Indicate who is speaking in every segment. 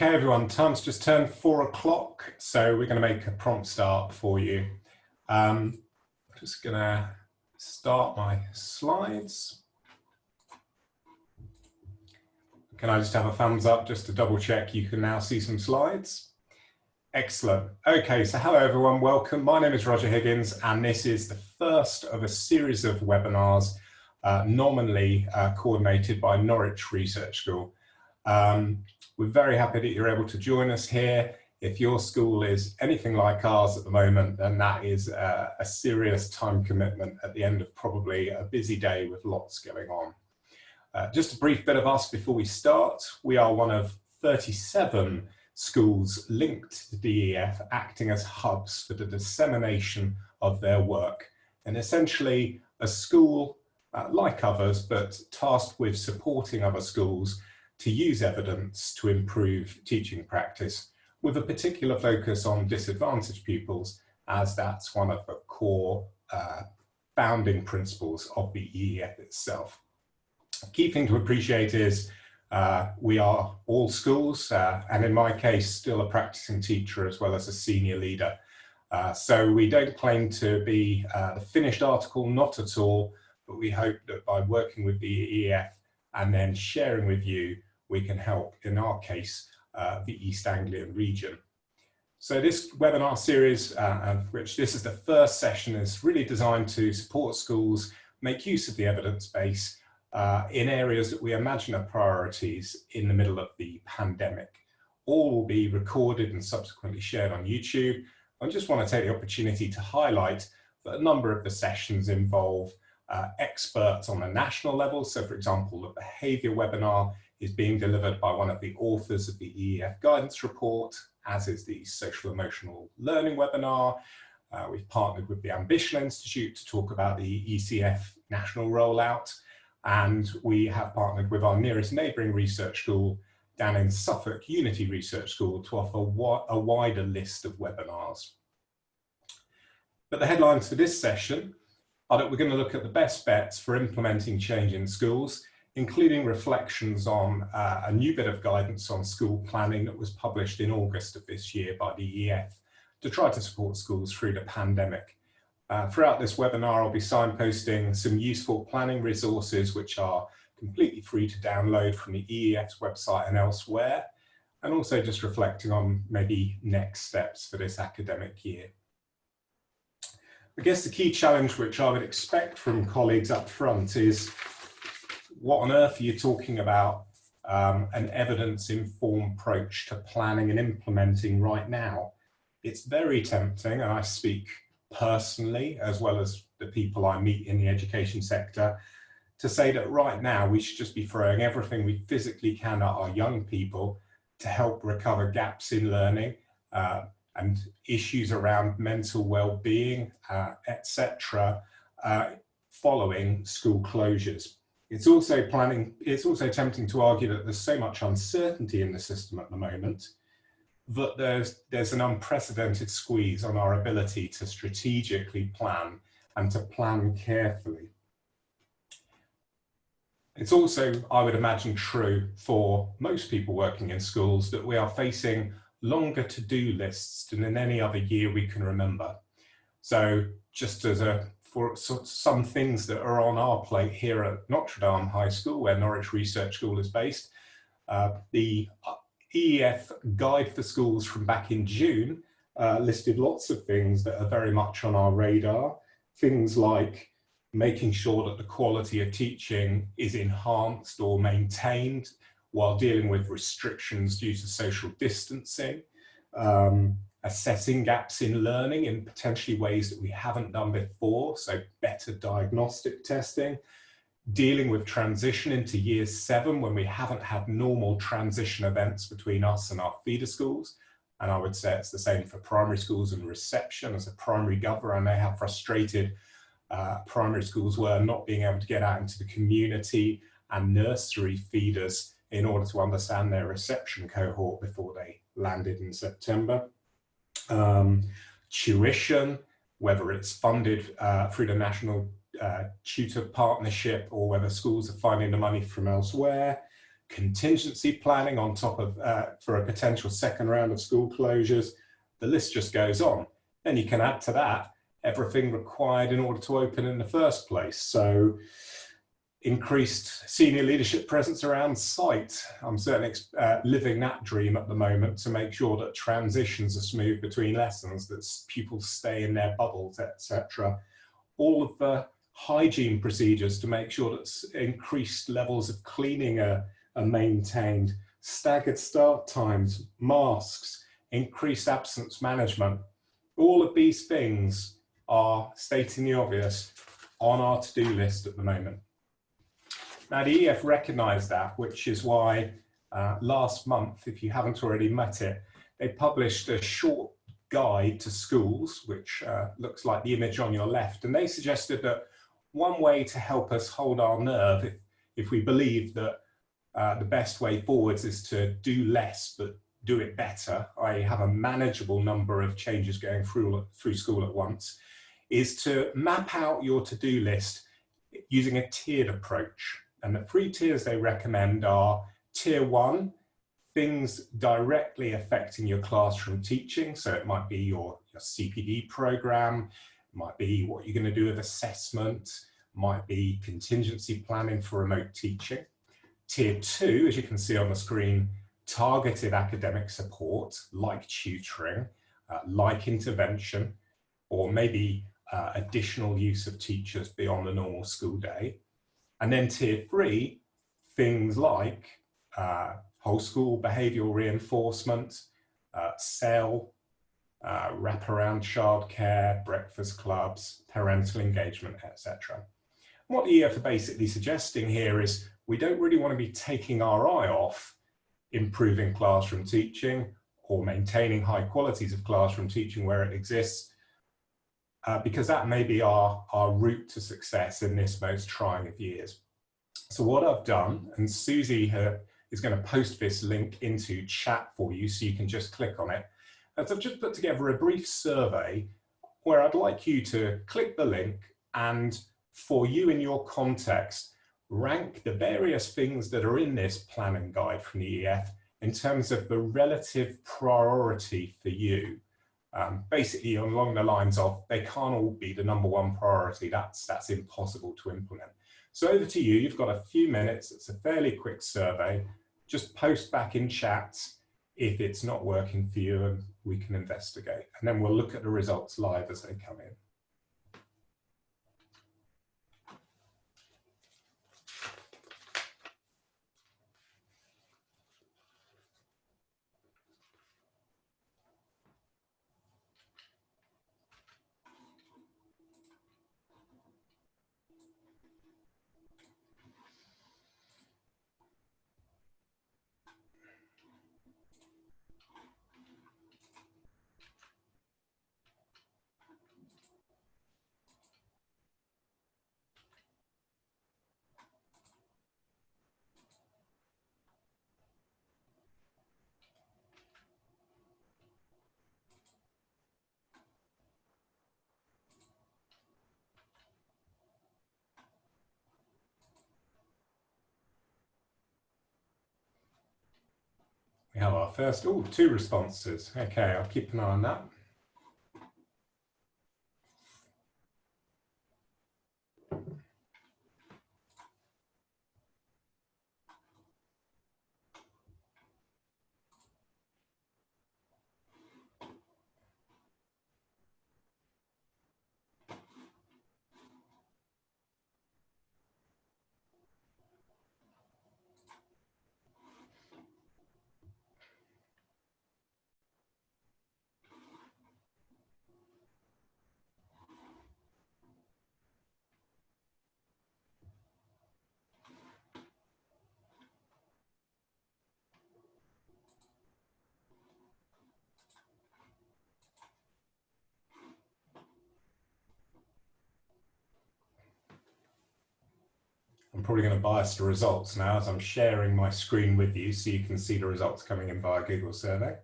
Speaker 1: Okay everyone, time's just turned 4 o'clock, so we're going to make a prompt start for you. Just going to start my slides. Can I just have a thumbs up just to double check you can now see some slides? Excellent. Okay, so hello everyone, welcome. My name is Roger Higgins and this is the first of a series of webinars nominally coordinated by Norwich Research School. We're very happy that you're able to join us here. If your school is anything like ours at the moment, then that is a serious time commitment at the end of probably a busy day with lots going on. Just a brief bit of us before we start. We are one of 37 schools linked to DEF, acting as hubs for the dissemination of their work. And essentially a school like others, but tasked with supporting other schools to use evidence to improve teaching practice, with a particular focus on disadvantaged pupils, as that's one of the core founding principles of the EEF itself. Key thing to appreciate is we are all schools, and in my case, still a practicing teacher as well as a senior leader. So we don't claim to be the finished article, not at all, but we hope that by working with the EEF and then sharing with you, we can help, in our case, the East Anglian region. So this webinar series, of which this is the first session, is really designed to support schools make use of the evidence base in areas that we imagine are priorities in the middle of the pandemic. All will be recorded and subsequently shared on YouTube. I just want to take the opportunity to highlight that a number of the sessions involve experts on a national level. So for example, the behaviour webinar is being delivered by one of the authors of the EEF guidance report, as is the social emotional learning webinar. We've partnered with the Ambition Institute to talk about the ECF national rollout. And we have partnered with our nearest neighbouring research school down in Suffolk, Unity Research School, to offer a wider list of webinars. But the headlines for this session are that we're going to look at the best bets for implementing change in schools, including reflections on a new bit of guidance on school planning that was published in August of this year by the EEF to try to support schools through the pandemic. Throughout this webinar, I'll be signposting some useful planning resources which are completely free to download from the EEF's website and elsewhere, and also just reflecting on maybe next steps for this academic year. I guess the key challenge which I would expect from colleagues up front is, what on earth are you talking about an evidence-informed approach to planning and implementing right now? It's very tempting, and I speak personally, as well as the people I meet in the education sector, to say that right now we should just be throwing everything we physically can at our young people to help recover gaps in learning and issues around mental well-being, etc., following school closures. It's also tempting to argue that there's so much uncertainty in the system at the moment that there's an unprecedented squeeze on our ability to strategically plan and to plan carefully. It's also, I would imagine, true for most people working in schools that we are facing longer to-do lists than in any other year we can remember. So just as for some things that are on our plate here at Notre Dame High School, where Norwich Research School is based, the EEF guide for schools from back in June listed lots of things that are very much on our radar. Things like making sure that the quality of teaching is enhanced or maintained while dealing with restrictions due to social distancing, assessing gaps in learning in potentially ways that we haven't done before, so better diagnostic testing, dealing with transition into year 7 when we haven't had normal transition events between us and our feeder schools. And I would say it's the same for primary schools and reception. As a primary governor, I know how frustrated primary schools were not being able to get out into the community and nursery feeders in order to understand their reception cohort before they landed in September. Tuition, whether it's funded through the National Tutor Partnership or whether schools are finding the money from elsewhere. contingency planning on top of, for a potential second round of school closures. The list just goes on. Then you can add to that everything required in order to open in the first place. So increased senior leadership presence around site. I'm certainly living that dream at the moment to make sure that transitions are smooth between lessons, that pupils stay in their bubbles, etc. All of the hygiene procedures to make sure that increased levels of cleaning are maintained, staggered start times, masks, increased absence management. All of these things are, stating the obvious, on our to-do list at the moment. Now, the EEF recognised that, which is why last month, if you haven't already met it, they published a short guide to schools, which looks like the image on your left. And they suggested that one way to help us hold our nerve, if we believe that the best way forwards is to do less, but do it better, i.e. have a manageable number of changes going through school at once, is to map out your to-do list using a tiered approach. And the 3 tiers they recommend are tier 1, things directly affecting your classroom teaching. So it might be your CPD program, it might be what you're going to do with assessment, might be contingency planning for remote teaching. Tier 2, as you can see on the screen, targeted academic support like tutoring, like intervention, or maybe additional use of teachers beyond the normal school day. And then tier 3, things like whole school behavioural reinforcement, SEL, wraparound childcare, breakfast clubs, parental engagement, etc. What the EEF are basically suggesting here is we don't really want to be taking our eye off improving classroom teaching or maintaining high qualities of classroom teaching where it exists, because that may be our route to success in this most trying of years. So what I've done, and Susie is going to post this link into chat for you so you can just click on it, is I've just put together a brief survey where I'd like you to click the link and, for you in your context, rank the various things that are in this planning guide from the EEF in terms of the relative priority for you. Basically along the lines of, they can't all be the #1 priority, that's impossible to implement. So over to you, you've got a few minutes, it's a fairly quick survey, just post back in chat if it's not working for you and we can investigate. And then we'll look at the results live as they come in. We have our first, 2 responses. Okay, I'll keep an eye on that. I'm probably going to bias the results now as I'm sharing my screen with you so you can see the results coming in via Google survey.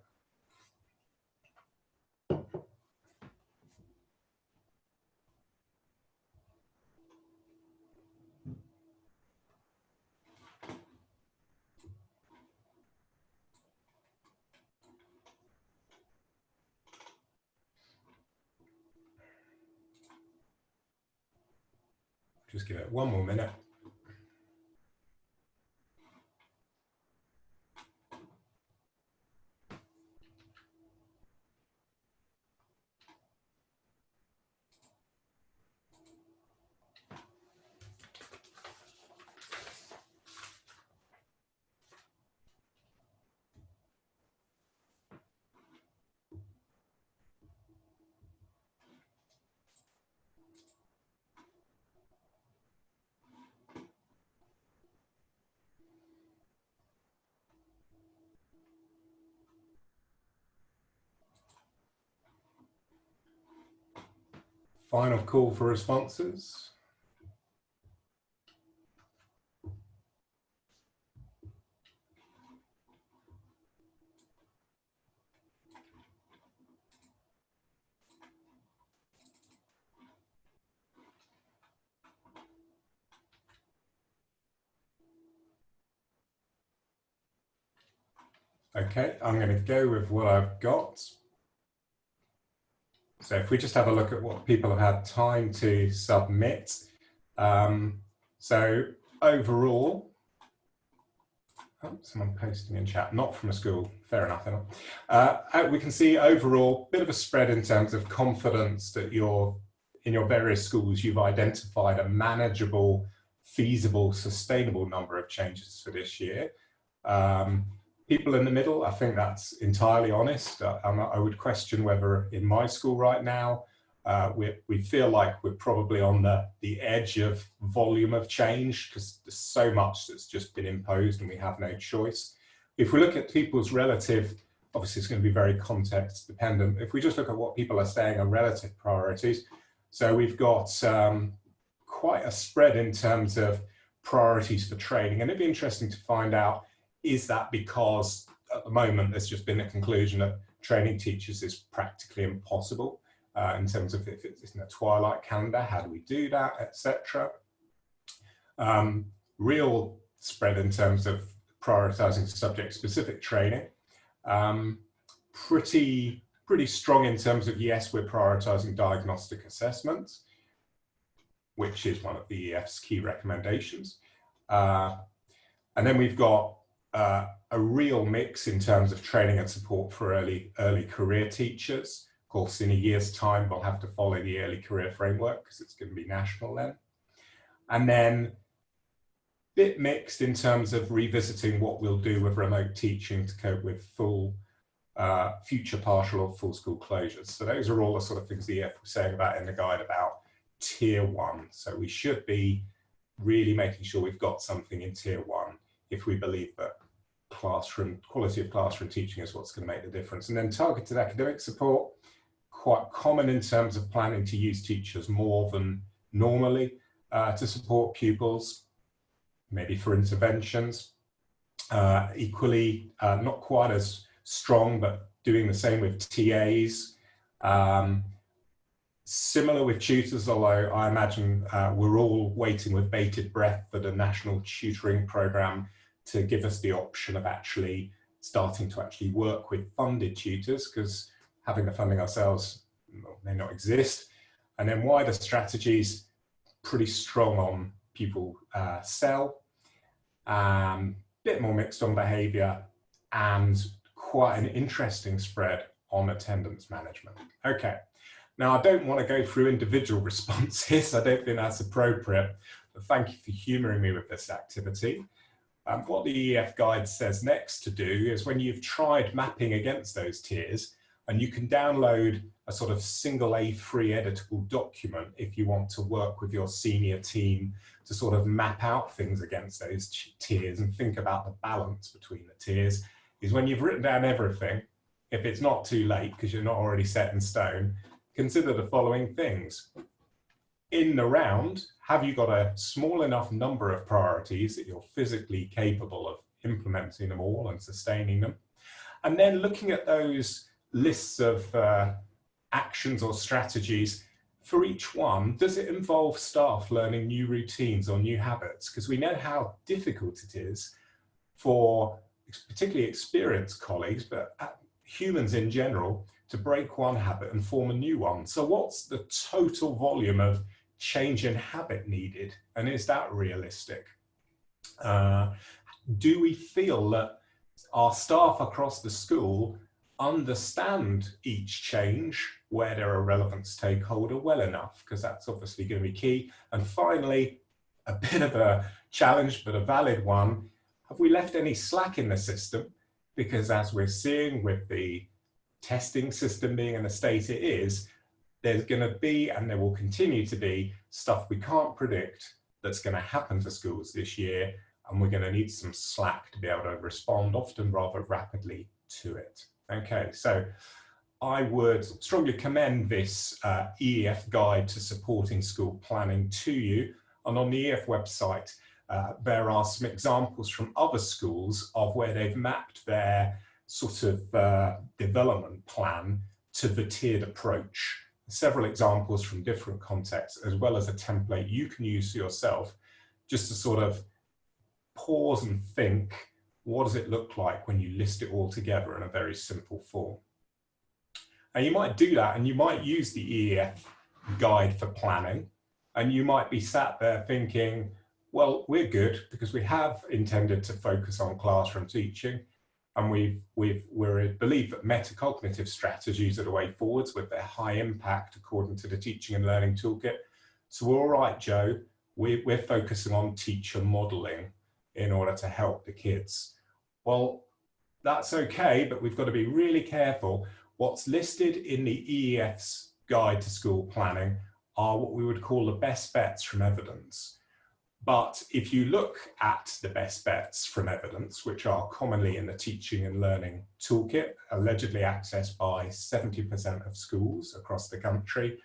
Speaker 1: Just give it one more minute. Final call for responses. Okay, I'm going to go with what I've got. So if we just have a look at what people have had time to submit. So overall, oh, someone posting in chat, not from a school, fair enough. We can see overall, bit of a spread in terms of confidence that in your various schools, you've identified a manageable, feasible, sustainable number of changes for this year. People in the middle, I think that's entirely honest. I would question whether in my school right now, we feel like we're probably on the edge of volume of change because there's so much that's just been imposed and we have no choice. If we look at people's relative, obviously it's going to be very context dependent. If we just look at what people are saying are relative priorities, so we've got quite a spread in terms of priorities for training, and it'd be interesting to find out, is that because at the moment there's just been a conclusion that training teachers is practically impossible in terms of if it's in a twilight calendar, how do we do that, etc. Real spread in terms of prioritizing subject-specific training. Pretty strong in terms of, yes, we're prioritizing diagnostic assessments, which is one of the EEF's key recommendations. And then we've got a real mix in terms of training and support for early career teachers. Of course, in a year's time, we'll have to follow the early career framework because it's going to be national then. And then bit mixed in terms of revisiting what we'll do with remote teaching to cope with full future partial or full school closures. So those are all the sort of things the EEF was saying about in the guide about tier 1. So we should be really making sure we've got something in tier 1 if we believe that quality of classroom teaching is what's going to make the difference. And then targeted academic support, quite common in terms of planning to use teachers more than normally to support pupils, maybe for interventions. Equally, not quite as strong, but doing the same with TAs. Similar with tutors, although I imagine we're all waiting with bated breath for the national tutoring program to give us the option of actually starting to actually work with funded tutors, because having the funding ourselves may not exist. And then wider strategies, pretty strong on pupil cell, bit more mixed on behaviour, and quite an interesting spread on attendance management. Okay, now I don't want to go through individual responses, I don't think that's appropriate, but thank you for humouring me with this activity. What the EEF guide says next to do is when you've tried mapping against those tiers, and you can download a sort of single A3 editable document if you want to work with your senior team to sort of map out things against those tiers and think about the balance between the tiers, is when you've written down everything, if it's not too late because you're not already set in stone, consider the following things. In the round, have you got a small enough number of priorities that you're physically capable of implementing them all and sustaining them? And then looking at those lists of actions or strategies, for each one, does it involve staff learning new routines or new habits? Because we know how difficult it is for particularly experienced colleagues, but humans in general, to break one habit and form a new one. So what's the total volume of change in habit needed? And is that realistic? Do we feel that our staff across the school understand each change where they're a relevant stakeholder well enough? Because that's obviously going to be key. And finally, a bit of a challenge, but a valid one, have we left any slack in the system? Because as we're seeing with the testing system being in the state it is, there's going to be, and there will continue to be, stuff we can't predict that's going to happen to schools this year, and we're going to need some slack to be able to respond often rather rapidly to it. Okay, so I would strongly commend this EEF guide to supporting school planning to you, and on the EEF website there are some examples from other schools of where they've mapped their sort of development plan to the tiered approach. Several examples from different contexts, as well as a template you can use yourself, just to sort of pause and think, what does it look like when you list it all together in a very simple form? And you might do that, and you might use the EEF guide for planning, and you might be sat there thinking, well, we're good because we have intended to focus on classroom teaching, and we believe that metacognitive strategies are the way forwards with their high impact according to the Teaching and Learning Toolkit. So we're all right, Joe, we're focusing on teacher modeling in order to help the kids. Well, that's okay, but we've got to be really careful. What's listed in the EEF's Guide to School Planning are what we would call the best bets from evidence. But if you look at the best bets from evidence, which are commonly in the Teaching and Learning Toolkit, allegedly accessed by 70% of schools across the country,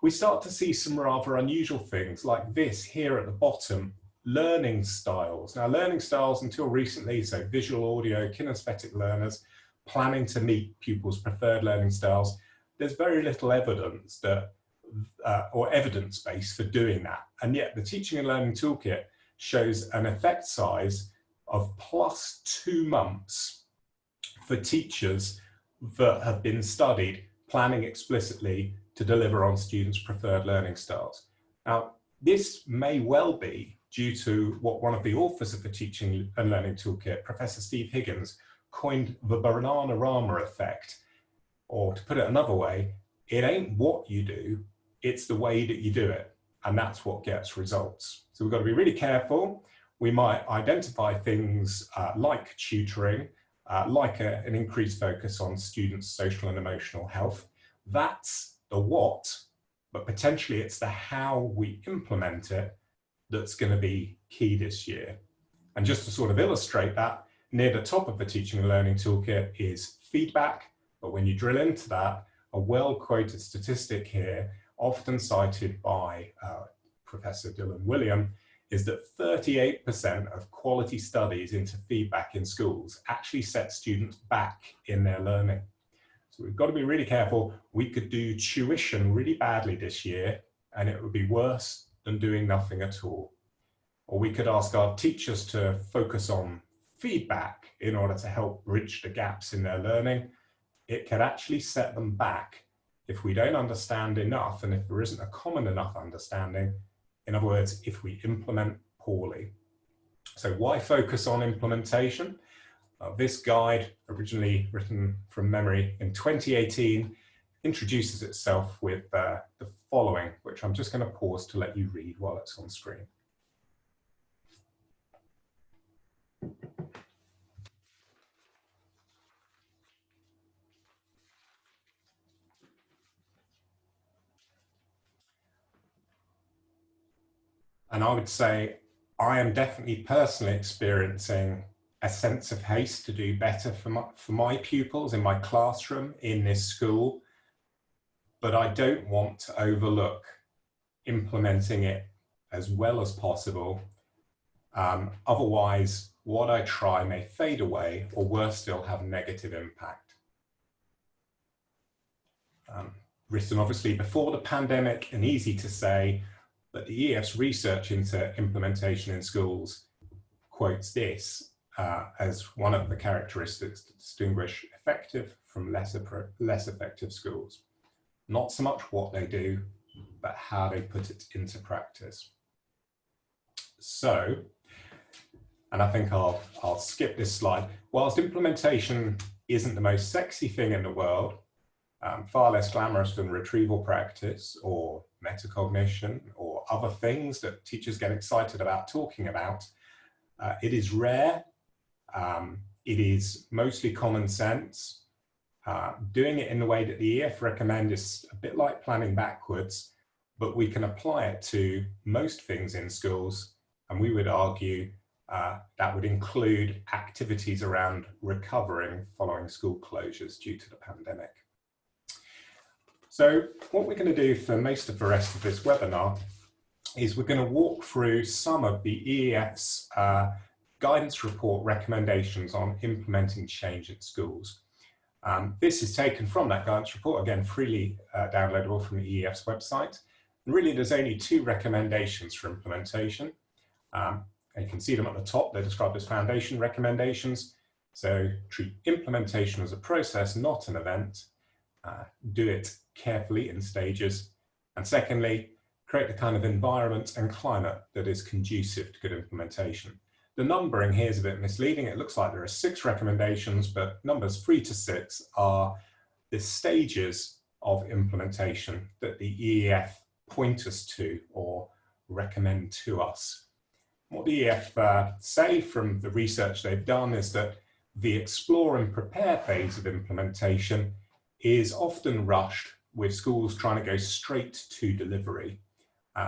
Speaker 1: we start to see some rather unusual things like this here at the bottom, learning styles. Now, learning styles until recently, so visual, audio, kinesthetic learners, planning to meet pupils' preferred learning styles, there's very little evidence that or evidence base for doing that. And yet the Teaching and Learning Toolkit shows an effect size of +2 months for teachers that have been studied planning explicitly to deliver on students' preferred learning styles. Now, this may well be due to what one of the authors of the Teaching and Learning Toolkit, Professor Steve Higgins, coined the Bananarama effect. Or to put it another way, it ain't what you do, it's the way that you do it, and that's what gets results. So we've got to be really careful. We might identify things like tutoring, like an increased focus on students' social and emotional health. That's the what, but potentially it's the how we implement it that's going to be key this year. And just to sort of illustrate that, near the top of the Teaching and Learning Toolkit is feedback, but when you drill into that, a well-quoted statistic here, often cited by Professor Dylan William, is that 38% of quality studies into feedback in schools actually set students back in their learning. So we've got to be really careful. We could do tuition really badly this year, and it would be worse than doing nothing at all. Or we could ask our teachers to focus on feedback in order to help bridge the gaps in their learning. It could actually set them back if we don't understand enough, and if there isn't a common enough understanding. In other words, if we implement poorly. So why focus on implementation? This guide, originally written from memory in 2018, introduces itself with the following, which I'm just going to pause to let you read while it's on screen. And I would say I am definitely personally experiencing a sense of haste to do better for my pupils in my classroom in this school, but I don't want to overlook implementing it as well as possible. Otherwise, what I try may fade away, or worse still, have a negative impact. Written obviously before the pandemic and easy to say, but the EEF's research into implementation in schools quotes this as one of the characteristics that distinguish effective from less effective schools. Not so much what they do, but how they put it into practice. So, and I think I'll skip this slide. Whilst implementation isn't the most sexy thing in the world, far less glamorous than retrieval practice or metacognition or other things that teachers get excited about talking about, it is rare. It is mostly common sense. Doing it in the way that the EEF recommend is a bit like planning backwards, but we can apply it to most things in schools, and we would argue that would include activities around recovering following school closures due to the pandemic. So what we're going to do for most of the rest of this webinar is we're going to walk through some of the EEF's guidance report recommendations on implementing change in schools. This is taken from that guidance report, again, freely downloadable from the EEF's website. And really, there's only 2 recommendations for implementation. You can see them at the top. They're described as foundation recommendations. So treat implementation as a process, not an event. Do it carefully in stages. And secondly, create the kind of environment and climate that is conducive to good implementation. The numbering here is a bit misleading. It looks like there are 6 recommendations, but numbers 3 to 6 are the stages of implementation that the EEF point us to or recommend to us. What the EEF say from the research they've done is that the explore and prepare phase of implementation is often rushed, with schools trying to go straight to delivery.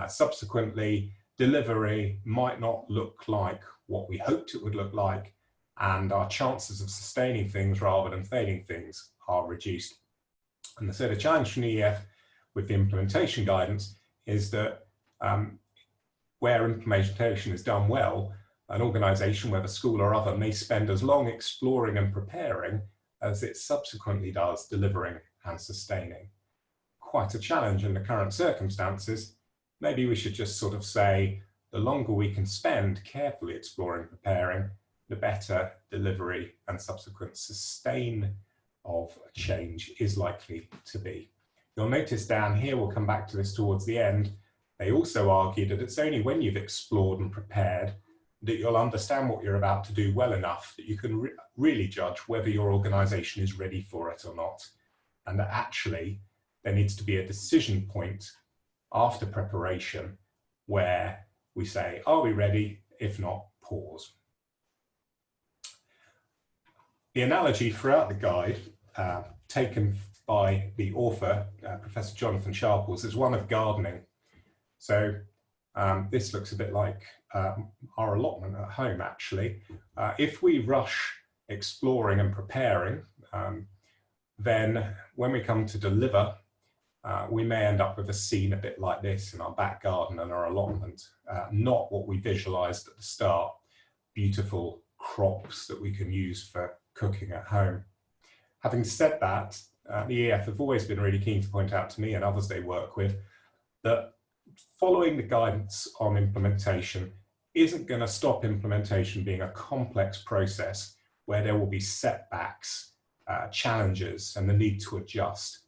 Speaker 1: Subsequently, delivery might not look like what we hoped it would look like, and our chances of sustaining things rather than failing things are reduced. And so the challenge from the EEF with the implementation guidance is that where implementation is done well, an organisation, whether school or other, may spend as long exploring and preparing as it subsequently does delivering and sustaining. Quite a challenge in the current circumstances. Maybe we should just sort of say, the longer we can spend carefully exploring and preparing, the better delivery and subsequent sustain of change is likely to be. You'll notice down here, we'll come back to this towards the end, they also argue that it's only when you've explored and prepared that you'll understand what you're about to do well enough that you can really judge whether your organisation is ready for it or not. And that actually there needs to be a decision point after preparation where we say, are we ready? If not, pause. The analogy throughout the guide, taken by the author, Professor Jonathan Sharples, is one of gardening. So this looks a bit like our allotment at home, actually. If we rush exploring and preparing, then when we come to deliver, we may end up with a scene a bit like this in our back garden and our allotment, not what we visualized at the start, beautiful crops that we can use for cooking at home. Having said that, the EEF have always been really keen to point out to me and others they work with that following the guidance on implementation isn't going to stop implementation being a complex process where there will be setbacks, challenges, and the need to adjust.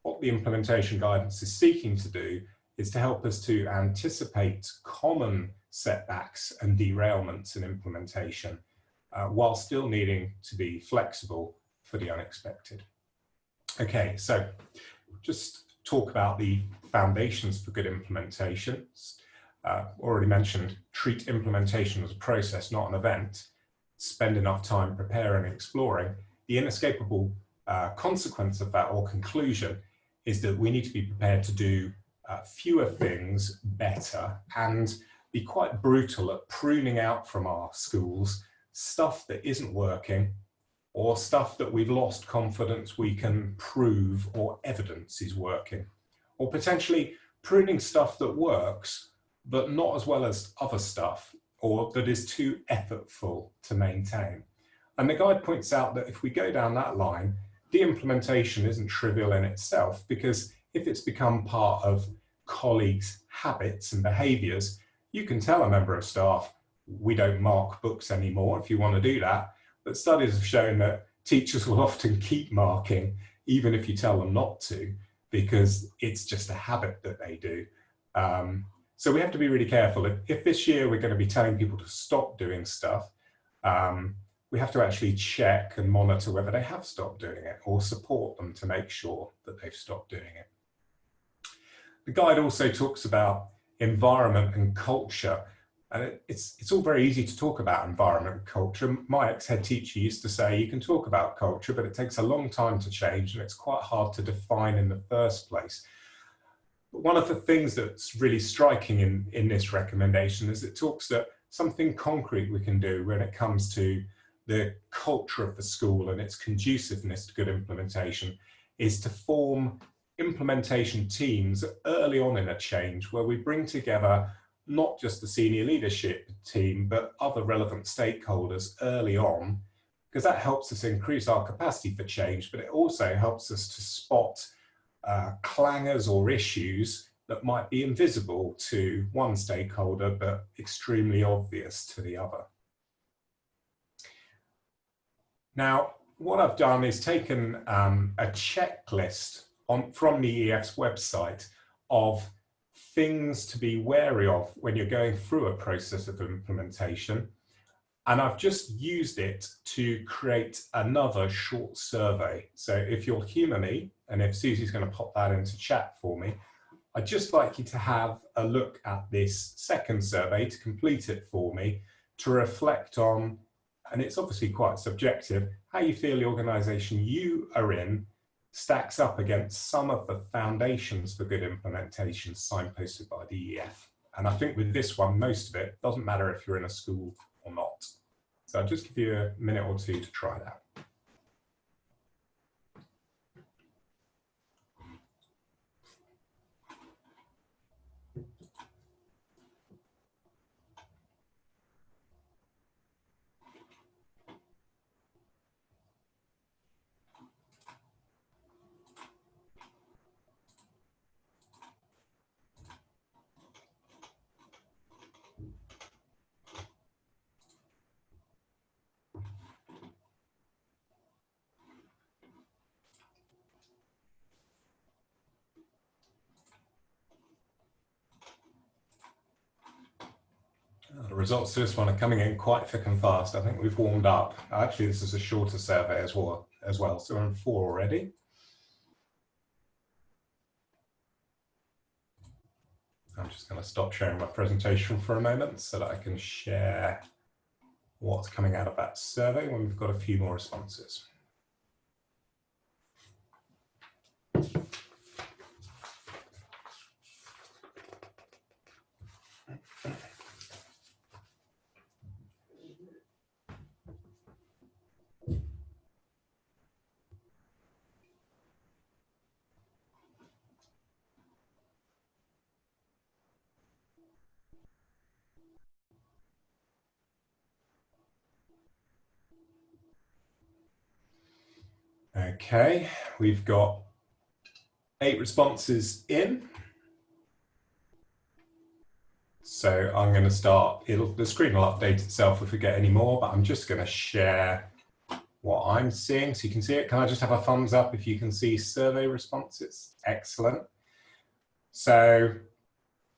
Speaker 1: What the implementation guidance is seeking to do is to help us to anticipate common setbacks and derailments in implementation while still needing to be flexible for the unexpected. Okay, so just talk about the foundations for good implementation. Already mentioned, treat implementation as a process, not an event. Spend enough time preparing and exploring. The inescapable consequence of that, or conclusion, is that we need to be prepared to do fewer things better and be quite brutal at pruning out from our schools stuff that isn't working or stuff that we've lost confidence we can prove or evidence is working, or potentially pruning stuff that works but not as well as other stuff or that is too effortful to maintain. And the guide points out that if we go down that line, the implementation isn't trivial in itself, because if it's become part of colleagues' habits and behaviours, you can tell a member of staff, we don't mark books anymore if you want to do that. But studies have shown that teachers will often keep marking, even if you tell them not to, because it's just a habit that they do. So we have to be really careful. If this year we're going to be telling people to stop doing stuff, we have to actually check and monitor whether they have stopped doing it, or support them to make sure that they've stopped doing it. The guide also talks about environment and culture. And it's all very easy to talk about environment and culture. My ex-head teacher used to say, you can talk about culture, but it takes a long time to change, and it's quite hard to define in the first place. But one of the things that's really striking in this recommendation is it talks that something concrete we can do when it comes to the culture of the school and its conduciveness to good implementation is to form implementation teams early on in a change, where we bring together not just the senior leadership team, but other relevant stakeholders early on, because that helps us increase our capacity for change, but it also helps us to spot clangers or issues that might be invisible to one stakeholder, but extremely obvious to the other. Now, what I've done is taken a checklist from the EEF's website of things to be wary of when you're going through a process of implementation. And I've just used it to create another short survey. So if you'll humour me, and if Susie's going to pop that into chat for me, I'd just like you to have a look at this second survey, to complete it for me, to reflect on, and it's obviously quite subjective, how you feel the organisation you are in stacks up against some of the foundations for good implementation signposted by the EEF. And I think with this one, most of it doesn't matter if you're in a school or not. So I'll just give you a minute or two to try that. The results to this one are coming in quite thick and fast. I think we've warmed up. Actually, this is a shorter survey as well. So we're in 4 already. I'm just going to stop sharing my presentation for a moment so that I can share what's coming out of that survey when we've got a few more responses. Okay, we've got 8 responses in. So I'm going to start, the screen will update itself if we get any more, but I'm just going to share what I'm seeing so you can see it. Can I just have a thumbs up if you can see survey responses? Excellent. So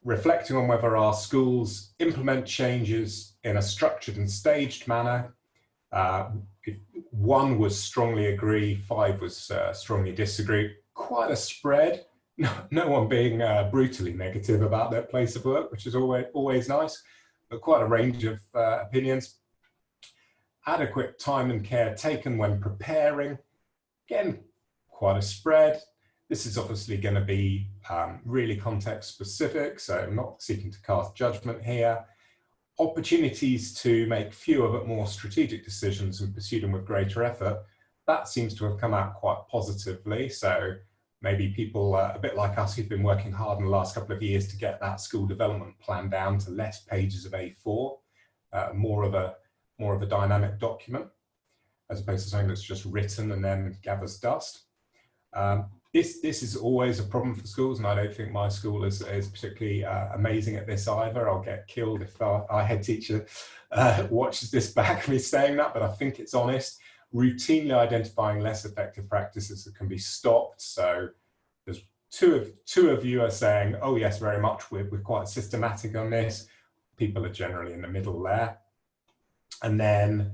Speaker 1: reflecting on whether our schools implement changes in a structured and staged manner, 1 was strongly agree, 5 was strongly disagree. Quite a spread. No one being brutally negative about their place of work, which is always nice, but quite a range of opinions. Adequate time and care taken when preparing. Again, quite a spread. This is obviously going to be really context specific, so I'm not seeking to cast judgment here. Opportunities to make fewer but more strategic decisions and pursue them with greater effort. That seems to have come out quite positively. So maybe people a bit like us who've been working hard in the last couple of years to get that school development plan down to less pages of A4, more of a dynamic document, as opposed to something that's just written and then gathers dust. This is always a problem for schools, and I don't think my school is particularly amazing at this either. I'll get killed if our head teacher watches this back, me saying that, but I think it's honest. Routinely identifying less effective practices that can be stopped. So there's two of you are saying, oh yes, very much, we're quite systematic on this. People are generally in the middle there. And then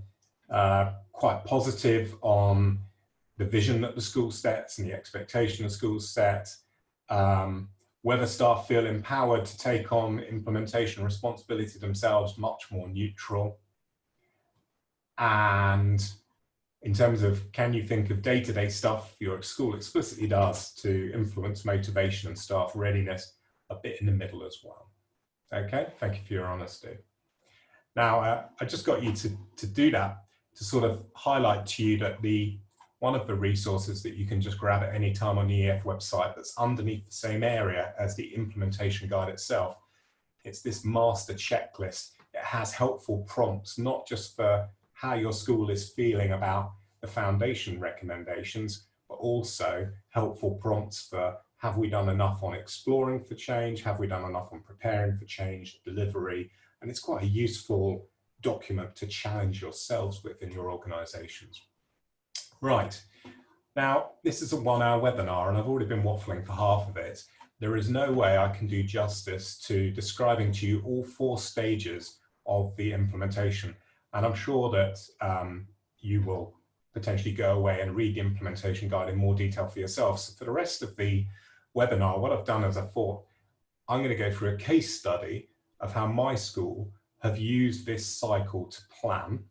Speaker 1: quite positive on the vision that the school sets and the expectation the schools set, whether staff feel empowered to take on implementation responsibility themselves, much more neutral. And in terms of, can you think of day-to-day stuff your school explicitly does to influence motivation and staff readiness, a bit in the middle as well. Okay, thank you for your honesty. Now, I just got you to do that, to sort of highlight to you that one of the resources that you can just grab at any time on the EEF website that's underneath the same area as the implementation guide itself. It's this master checklist. It has helpful prompts, not just for how your school is feeling about the foundation recommendations, but also helpful prompts for, have we done enough on exploring for change? Have we done enough on preparing for change, delivery? And it's quite a useful document to challenge yourselves with in your organizations. Right, now this is a 1-hour webinar and I've already been waffling for half of it. There is no way I can do justice to describing to you all 4 stages of the implementation. And I'm sure that you will potentially go away and read the implementation guide in more detail for yourself. So for the rest of the webinar, what I've done is I thought I'm going to go through a case study of how my school have used this cycle to plan.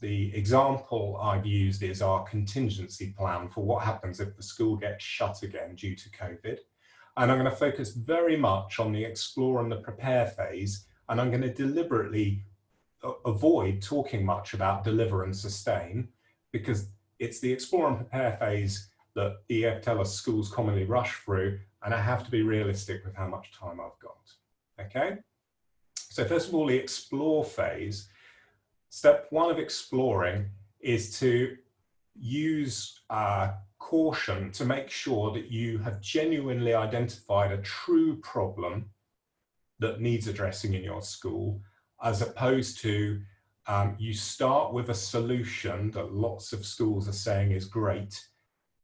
Speaker 1: The example I've used is our contingency plan for what happens if the school gets shut again due to COVID. And I'm going to focus very much on the explore and the prepare phase, and I'm going to deliberately avoid talking much about deliver and sustain, because it's the explore and prepare phase that EEF tell us schools commonly rush through, and I have to be realistic with how much time I've got. Okay, so first of all, the explore phase. Step 1 of exploring is to use caution to make sure that you have genuinely identified a true problem that needs addressing in your school, as opposed to you start with a solution that lots of schools are saying is great,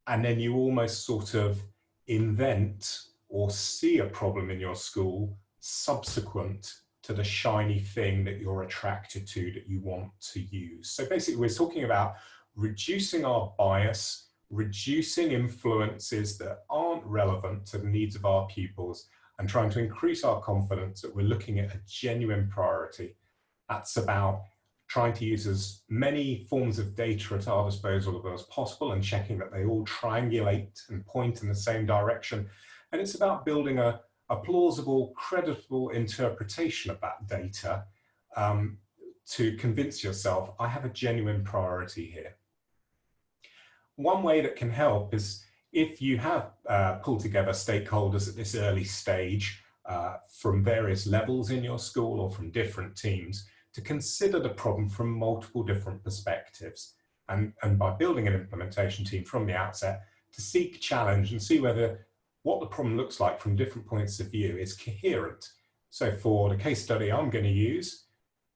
Speaker 1: and then you almost sort of invent or see a problem in your school subsequent to the shiny thing that you're attracted to, that you want to use. So basically we're talking about reducing our bias, reducing influences that aren't relevant to the needs of our pupils, and trying to increase our confidence that we're looking at a genuine priority. That's about trying to use as many forms of data at our disposal as possible and checking that they all triangulate and point in the same direction. And it's about building a plausible, credible interpretation of that data to convince yourself, I have a genuine priority here. One way that can help is if you have pulled together stakeholders at this early stage from various levels in your school or from different teams, to consider the problem from multiple different perspectives. And by building an implementation team from the outset, to seek challenge and see whether what the problem looks like from different points of view is coherent. So for the case study I'm going to use,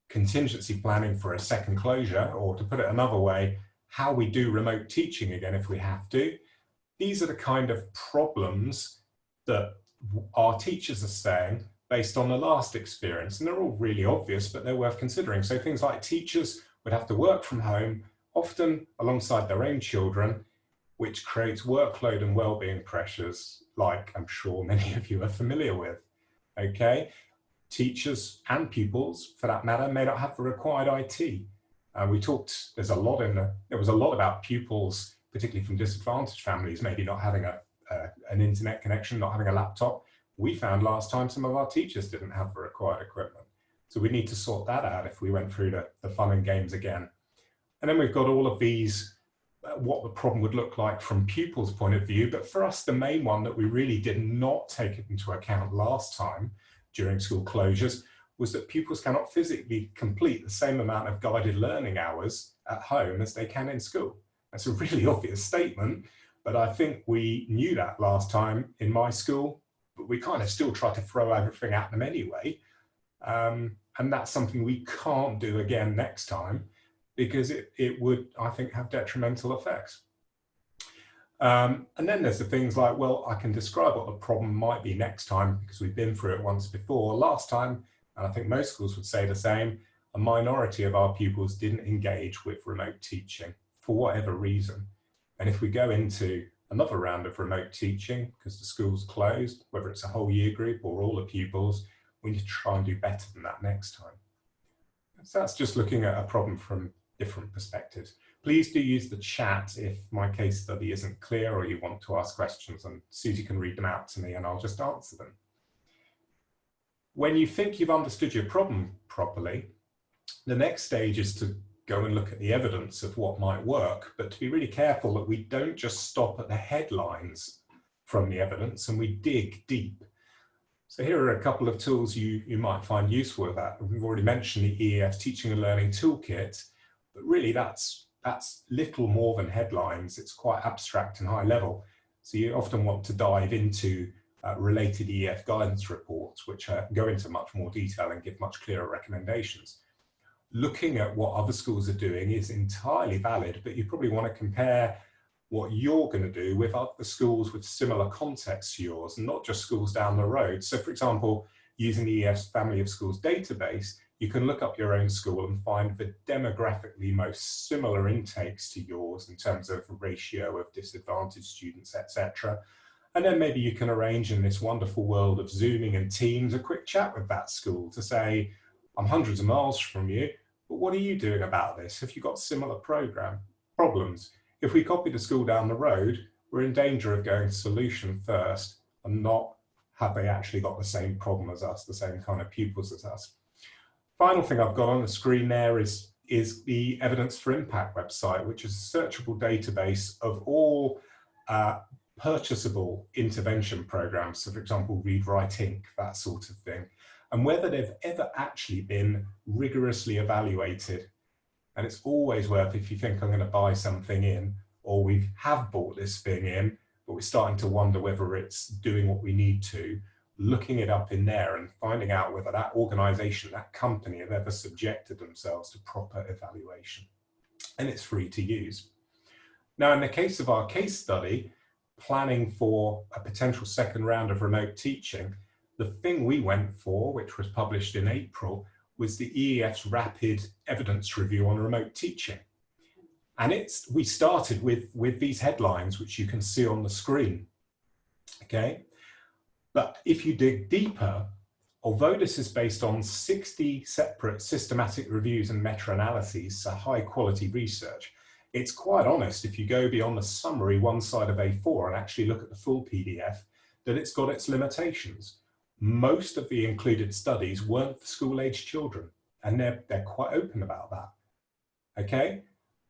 Speaker 1: contingency planning for a second closure, or to put it another way, how we do remote teaching again if we have to. These are the kind of problems that our teachers are saying based on the last experience, and they're all really obvious, but they're worth considering. So things like teachers would have to work from home, often alongside their own children, which creates workload and well-being pressures, like I'm sure many of you are familiar with. Okay, teachers and pupils, for that matter, may not have the required IT. We talked, there was a lot about pupils, particularly from disadvantaged families, maybe not having an internet connection, not having a laptop. We found last time some of our teachers didn't have the required equipment. So we need to sort that out if we went through the fun and games again. And then we've got all of these, what the problem would look like from pupils' point of view. But for us, the main one that we really did not take into account last time during school closures was that pupils cannot physically complete the same amount of guided learning hours at home as they can in school. That's a really obvious statement, but I think we knew that last time in my school, but we kind of still try to throw everything at them anyway. And that's something we can't do again next time, because it would, I think, have detrimental effects. And then there's the things like, well, I can describe what the problem might be next time because we've been through it once before. Last time, and I think most schools would say the same, a minority of our pupils didn't engage with remote teaching for whatever reason. And if we go into another round of remote teaching because the school's closed, whether it's a whole year group or all the pupils, we need to try and do better than that next time. So that's just looking at a problem from different perspectives. Please do use the chat if my case study isn't clear or you want to ask questions, and Susie can read them out to me and I'll just answer them. When you think you've understood your problem properly, the next stage is to go and look at the evidence of what might work, but to be really careful that we don't just stop at the headlines from the evidence and we dig deep. So here are a couple of tools you might find useful with that. We've already mentioned the EEF Teaching and Learning Toolkit, but really that's little more than headlines. It's quite abstract and high level. So you often want to dive into related EEF guidance reports, which go into much more detail and give much clearer recommendations. Looking at what other schools are doing is entirely valid, but you probably want to compare what you're going to do with other schools with similar contexts to yours, and not just schools down the road. So for example, using the EEF's Family of Schools database, you can look up your own school and find the demographically most similar intakes to yours in terms of ratio of disadvantaged students, etc. And then maybe you can arrange in this wonderful world of Zooming and Teams a quick chat with that school to say, I'm hundreds of miles from you, but what are you doing about this? Have you got similar problems? If we copy the school down the road, we're in danger of going solution first and not have they actually got the same problem as us, the same kind of pupils as us. Final thing I've got on the screen there is the Evidence for Impact website, which is a searchable database of all purchasable intervention programs. So for example, Read, Write, Inc., that sort of thing, and whether they've ever actually been rigorously evaluated. And it's always worth, if you think I'm going to buy something in, or we have bought this thing in, but we're starting to wonder whether it's doing what we need to, looking it up in there and finding out whether that organization, that company have ever subjected themselves to proper evaluation. And it's free to use. Now, in the case of our case study, planning for a potential second round of remote teaching, the thing we went for, which was published in April, was the EEF's Rapid Evidence Review on Remote Teaching. And we started with these headlines, which you can see on the screen, okay? But if you dig deeper, although this is based on 60 separate systematic reviews and meta-analyses, so high quality research, it's quite honest if you go beyond the summary one side of A4 and actually look at the full PDF, that it's got its limitations. Most of the included studies weren't for school-aged children, and they're quite open about that, okay?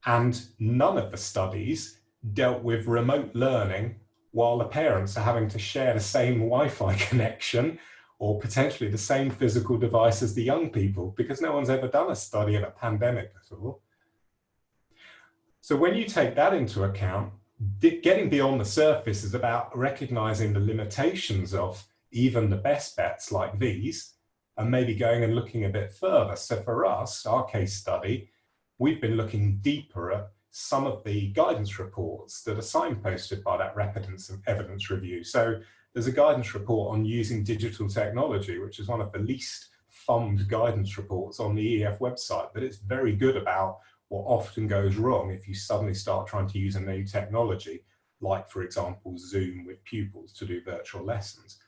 Speaker 1: And none of the studies dealt with remote learning while the parents are having to share the same Wi-Fi connection or potentially the same physical device as the young people, because no one's ever done a study of a pandemic before. So when you take that into account, getting beyond the surface is about recognizing the limitations of even the best bets like these, and maybe going and looking a bit further. So for us, our case study, we've been looking deeper at some of the guidance reports that are signposted by that Rapid Evidence Review. So there's a guidance report on using digital technology, which is one of the least thumbed guidance reports on the EEF website, but it's very good about what often goes wrong if you suddenly start trying to use a new technology, like for example, Zoom with pupils to do virtual lessons.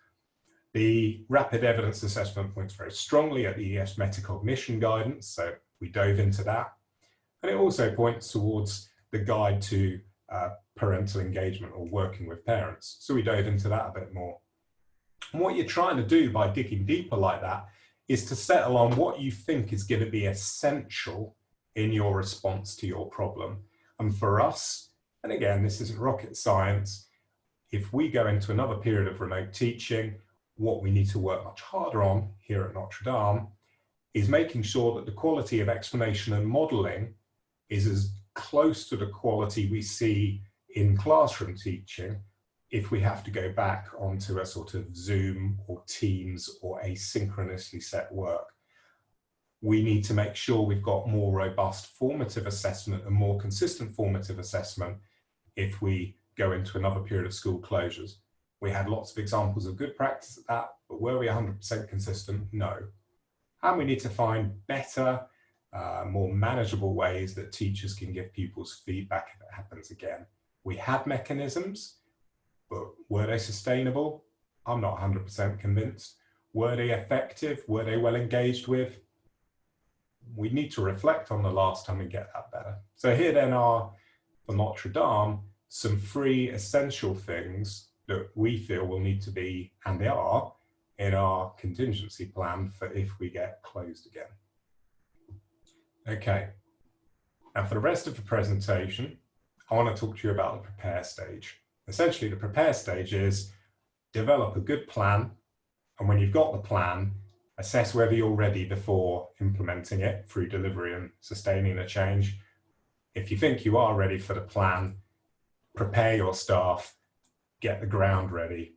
Speaker 1: The Rapid Evidence Assessment points very strongly at the EEF's metacognition guidance, so we dove into that. And it also points towards the guide to parental engagement or working with parents. So we dove into that a bit more. And what you're trying to do by digging deeper like that is to settle on what you think is going to be essential in your response to your problem. And for us, and again, this isn't rocket science, if we go into another period of remote teaching, what we need to work much harder on here at Notre Dame is making sure that the quality of explanation and modeling is as close to the quality we see in classroom teaching if we have to go back onto a sort of Zoom or Teams or asynchronously set work. We need to make sure we've got more robust formative assessment and more consistent formative assessment if we go into another period of school closures. We had lots of examples of good practice at that, but were we 100% consistent? No. And we need to find better, more manageable ways that teachers can give pupils feedback if it happens again. We had mechanisms, but were they sustainable? I'm not 100% convinced. Were they effective? Were they well engaged with? We need to reflect on the last time and get that better. So here then are, for Notre Dame, some 3 essential things that we feel will need to be, and they are, in our contingency plan for if we get closed again. Okay, now for the rest of the presentation, I want to talk to you about the prepare stage. Essentially, the prepare stage is develop a good plan, and when you've got the plan, assess whether you're ready before implementing it through delivery and sustaining a change. If you think you are ready for the plan, prepare your staff, get the ground ready,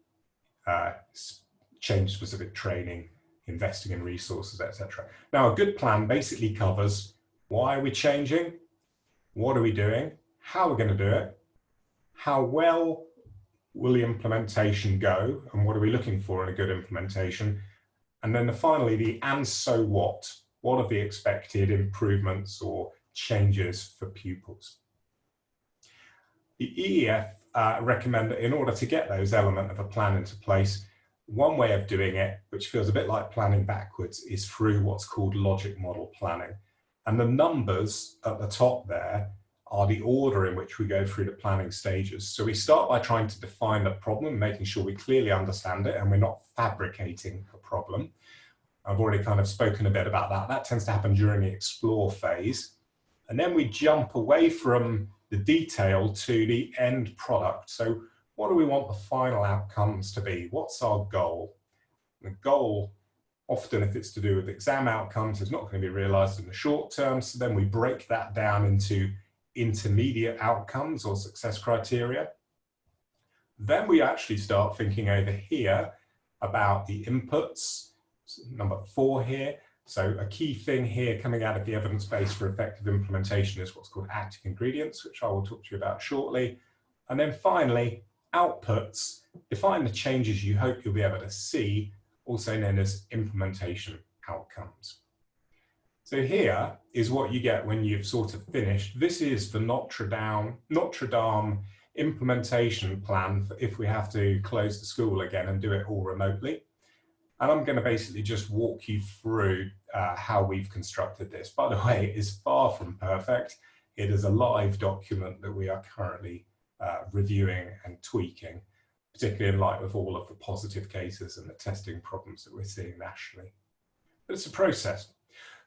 Speaker 1: change specific training, investing in resources, etc. Now, a good plan basically covers why are we changing, what are we doing, how we're going to do it, how well will the implementation go, and what are we looking for in a good implementation, and then finally the and so what are the expected improvements or changes for pupils. The EEF recommend that in order to get those elements of a plan into place, one way of doing it, which feels a bit like planning backwards, is through what's called logic model planning. And the numbers at the top there are the order in which we go through the planning stages. So we start by trying to define the problem, making sure we clearly understand it and we're not fabricating a problem. I've already kind of spoken a bit about that. That tends to happen during the explore phase. And then we jump away from the detail to the end product. So what do we want the final outcomes to be? What's our goal? The goal, often if it's to do with exam outcomes, is not going to be realized in the short term. So then we break that down into intermediate outcomes or success criteria. Then we actually start thinking over here about the inputs, number 4 here. So a key thing here coming out of the evidence base for effective implementation is what's called active ingredients, which I will talk to you about shortly. And then finally, outputs, define the changes you hope you'll be able to see, also known as implementation outcomes. So here is what you get when you've sort of finished. This is the Notre Dame implementation plan for if we have to close the school again and do it all remotely. And I'm going to basically just walk you through how we've constructed this. By the way, it is far from perfect. It is a live document that we are currently reviewing and tweaking, particularly in light of all of the positive cases and the testing problems that we're seeing nationally. But it's a process.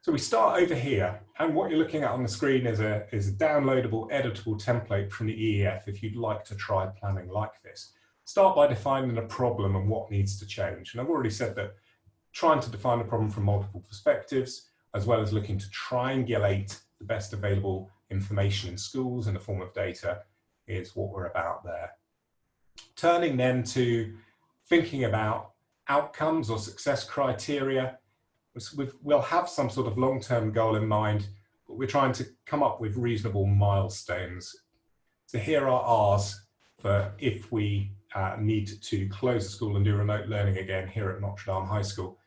Speaker 1: So we start over here, and what you're looking at on the screen is a downloadable, editable template from the EEF if you'd like to try planning like this. Start by defining a problem and what needs to change. And I've already said that trying to define the problem from multiple perspectives, as well as looking to triangulate the best available information in schools in the form of data, is what we're about there. Turning then to thinking about outcomes or success criteria, we'll have some sort of long-term goal in mind, but we're trying to come up with reasonable milestones. So here are ours for if we need to close the school and do remote learning again here at Notre Dame High School.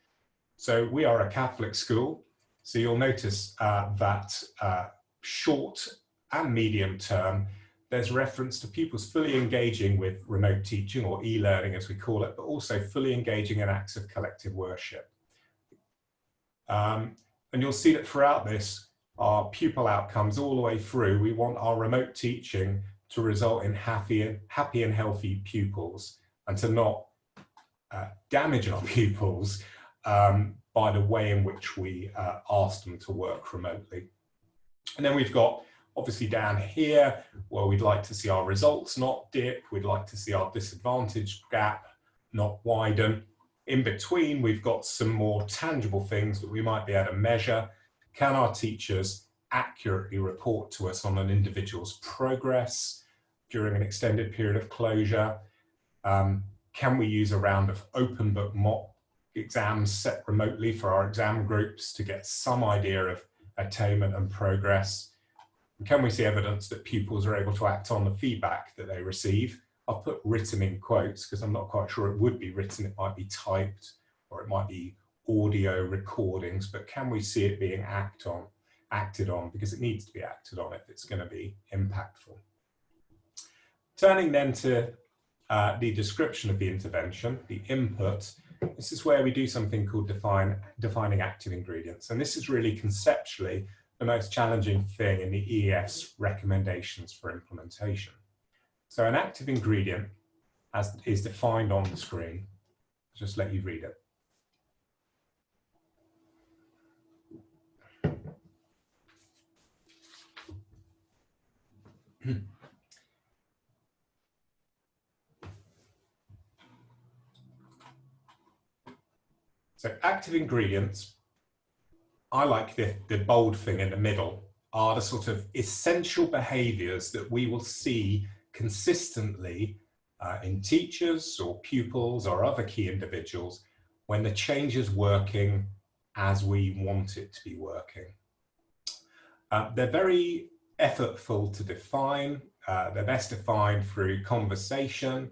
Speaker 1: So we are a Catholic school, so you'll notice that short and medium term, there's reference to pupils fully engaging with remote teaching, or e-learning as we call it, but also fully engaging in acts of collective worship. And you'll see that throughout this, our pupil outcomes all the way through, we want our remote teaching to result in happy and healthy pupils, and to not damage our pupils by the way in which we ask them to work remotely. And then we've got, obviously down here, where we'd like to see our results not dip, we'd like to see our disadvantage gap not widen. In between, we've got some more tangible things that we might be able to measure. Can our teachers accurately report to us on an individual's progress during an extended period of closure? Can we use a round of open book mock exams set remotely for our exam groups to get some idea of attainment and progress? Can we see evidence that pupils are able to act on the feedback that they receive? I've put written in quotes because I'm not quite sure it would be written. It might be typed or it might be audio recordings, but can we see it being acted on? Because it needs to be acted on if it's going to be impactful. Turning then to the description of the intervention, the input, this is where we do something called defining active ingredients. And this is really conceptually the most challenging thing in the EEF's recommendations for implementation. So an active ingredient is defined on the screen. I'll just let you read it. So active ingredients, I like the bold thing in the middle, are the sort of essential behaviours that we will see consistently in teachers or pupils or other key individuals when the change is working as we want it to be working. They're very effortful to define. They're best defined through conversation.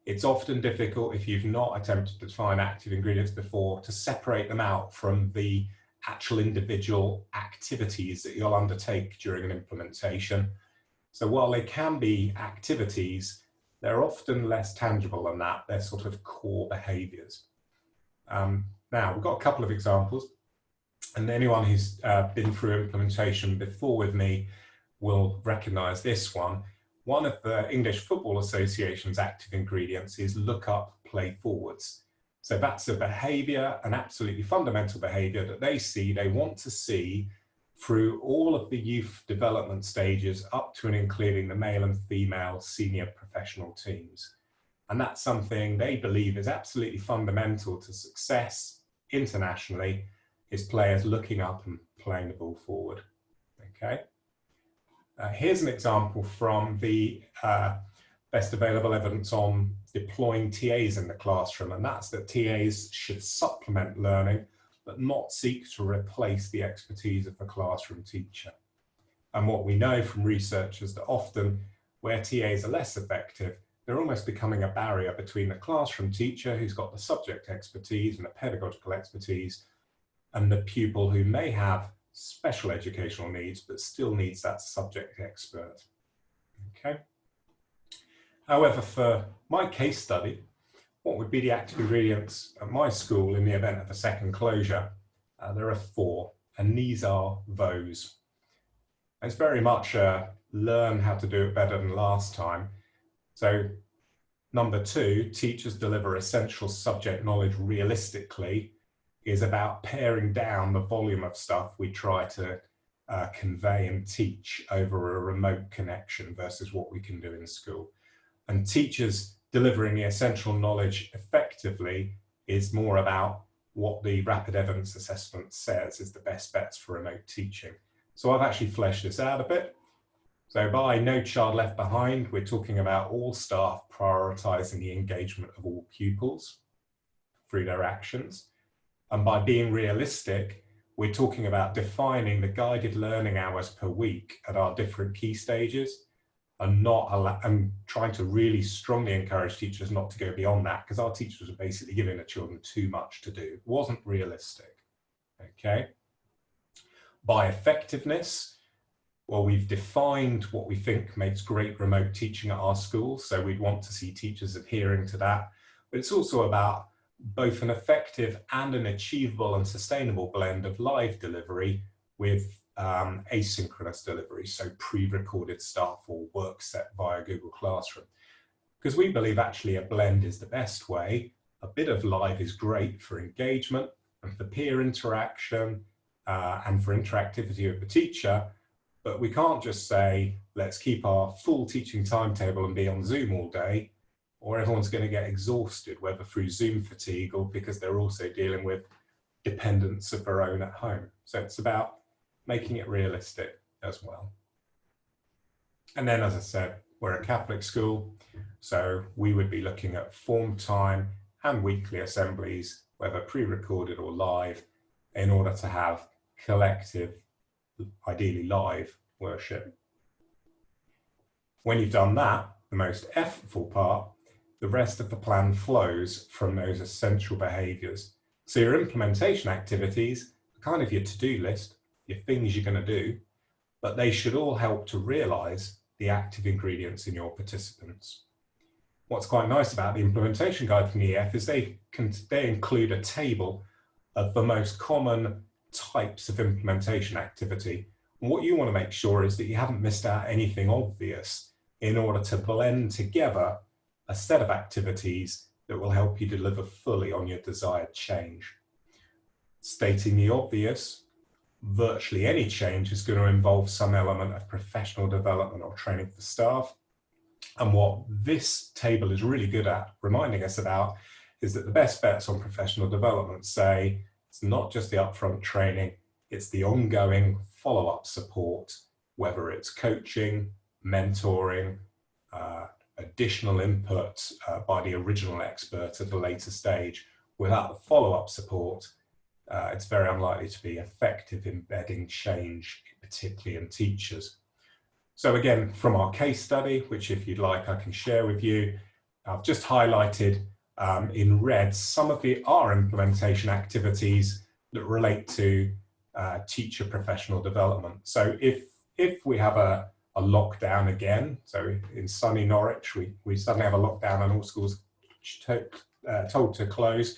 Speaker 1: It's often difficult, if you've not attempted to define active ingredients before, to separate them out from the actual individual activities that you'll undertake during an implementation. So while they can be activities, they're often less tangible than that. They're sort of core behaviours. Now, we've got a couple of examples, and anyone who's been through implementation before with me will recognise this one. One of the English Football Association's active ingredients is look up, play forwards. So that's a behaviour, an absolutely fundamental behaviour that they want to see through all of the youth development stages up to and including the male and female senior professional teams. And that's something they believe is absolutely fundamental to success internationally, is players looking up and playing the ball forward. Okay. Here's an example from the best available evidence on deploying TAs in the classroom, and that's that TAs should supplement learning, but not seek to replace the expertise of the classroom teacher. And what we know from research is that often where TAs are less effective, they're almost becoming a barrier between the classroom teacher who's got the subject expertise and the pedagogical expertise and the pupil who may have special educational needs, but still needs that subject expert. Okay. However, for my case study, what would be the active ingredients at my school in the event of a second closure? There are 4, and these are those. It's very much learn how to do it better than last time. So number 2, teachers deliver essential subject knowledge realistically, is about paring down the volume of stuff we try to convey and teach over a remote connection versus what we can do in school. And teachers delivering the essential knowledge effectively is more about what the rapid evidence assessment says is the best bets for remote teaching. So I've actually fleshed this out a bit. So by No Child Left Behind, we're talking about all staff prioritising the engagement of all pupils through their actions. And by being realistic, we're talking about defining the guided learning hours per week at our different key stages and trying to really strongly encourage teachers not to go beyond that, because our teachers are basically giving the children too much to do. It wasn't realistic. Okay. By effectiveness, well, we've defined what we think makes great remote teaching at our schools. So we'd want to see teachers adhering to that. But it's also about both an effective and an achievable and sustainable blend of live delivery with asynchronous delivery, so pre-recorded stuff or work set via Google Classroom. Because we believe actually a blend is the best way. A bit of live is great for engagement and for peer interaction and for interactivity with the teacher, but we can't just say, let's keep our full teaching timetable and be on Zoom all day, or everyone's going to get exhausted, whether through Zoom fatigue or because they're also dealing with dependence of their own at home. So it's about making it realistic as well. And then, as I said, we're a Catholic school, so we would be looking at form time and weekly assemblies, whether pre-recorded or live, in order to have collective ideally live worship. When you've done that, the most effortful part, the rest of the plan flows from those essential behaviours. So your implementation activities are kind of your to-do list, your things you're going to do, but they should all help to realise the active ingredients in your participants. What's quite nice about the implementation guide from EEF is they include a table of the most common types of implementation activity. And what you want to make sure is that you haven't missed out anything obvious in order to blend together a set of activities that will help you deliver fully on your desired change. Stating the obvious, virtually any change is going to involve some element of professional development or training for staff. And what this table is really good at reminding us about is that the best bets on professional development say it's not just the upfront training, it's the ongoing follow-up support, whether it's coaching, mentoring, additional input by the original expert at a later stage. Without the follow-up support, it's very unlikely to be effective embedding change, particularly in teachers. So again, from our case study, which if you'd like I can share with you, I've just highlighted in red some of our implementation activities that relate to teacher professional development. So if we have a lockdown again, so in sunny Norwich, we suddenly have a lockdown and all schools told to close,